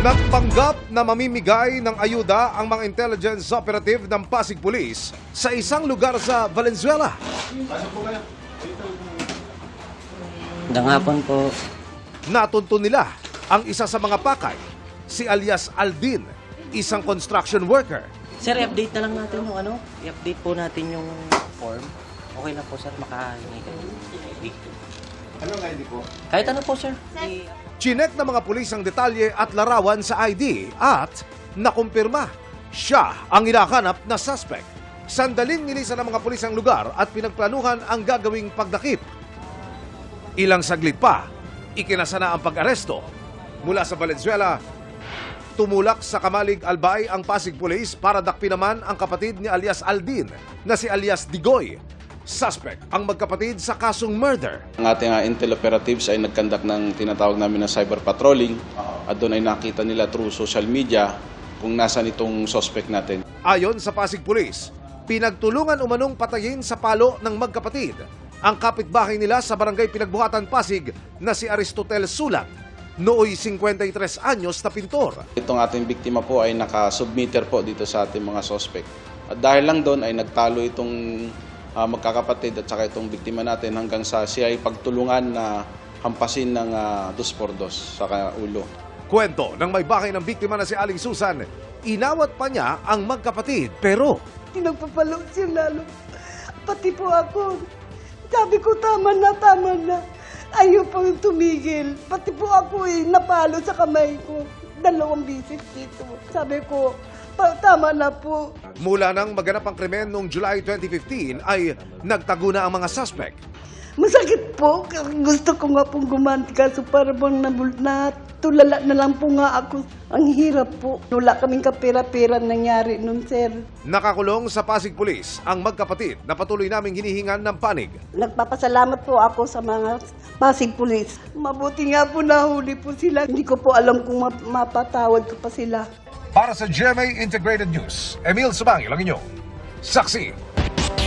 Nagpanggap na mamimigay ng ayuda ang mga intelligence operative ng Pasig Police sa isang lugar sa Valenzuela. Magandang hapon po. Natuntun nila ang isa sa mga pakay, si alias Aldin, isang construction worker. Sir, i-update na lang natin yung i-update po natin yung form. Okay na po, sir, makahingi kayo. Ano nga hindi po? Kahit ano po, sir. Chinek ng mga pulis ang detalye at larawan sa ID at nakumpirma. Siya ang hinahanap na suspect. Sandaling nilisan ng mga pulis ang lugar at pinagplanuhan ang gagawing pagdakip. Ilang saglit pa, ikinasa na ang pag-aresto. Mula sa Valenzuela, tumulak sa Kamalig Albay ang Pasig Police para dakpin naman ang kapatid ni alias Aldin na si alias Digoy. Suspect ang magkapatid sa kasong murder. Ang ating intel operatives ay nagkandak ng tinatawag namin na cyber patrolling at doon ay nakita nila through social media kung nasan itong suspect natin. Ayon sa Pasig Police, pinagtulungan umanong patayin sa palo ng magkapatid ang kapitbahay nila sa barangay Pinagbuhatan, Pasig na si Aristotel Sulat, nooy 53 anyos na pintor. Itong ating biktima po ay nakasubmitter po dito sa ating mga suspect. At dahil lang doon ay nagtalo itong magkakapatid at saka itong biktima natin hanggang sa siya ay pagtulungan na hampasin ng 2x2 sa ulo. Kwento ng may bahay ng biktima na si Aling Susan, inawat pa niya ang magkapatid pero Pinagpapalo siya lalo. Pati po ako. Sabi ko, tama na, tama na. Ayaw po tumigil. Pati po ako napalo sa kamay ko. 2 bisis dito. Sabi ko, tama na po. mula nang maganap ang krimen noong July 2015 ay nagtago na ang mga suspect. Masakit po. Gusto ko nga pong gumanti kaso para bang natulala na lang po nga ako. Ang hirap po. Wala kaming kapira-pira nangyari nun, sir. Nakakulong sa Pasig Police ang magkapatid na patuloy naming hinihingan ng panig. Nagpapasalamat po ako sa mga Pasig Police. Mabuti nga po nahuli po sila. Hindi ko po alam kung mapatawad ko pa sila. Para sa GMA Integrated News, Emil Subangil ang inyong saksi.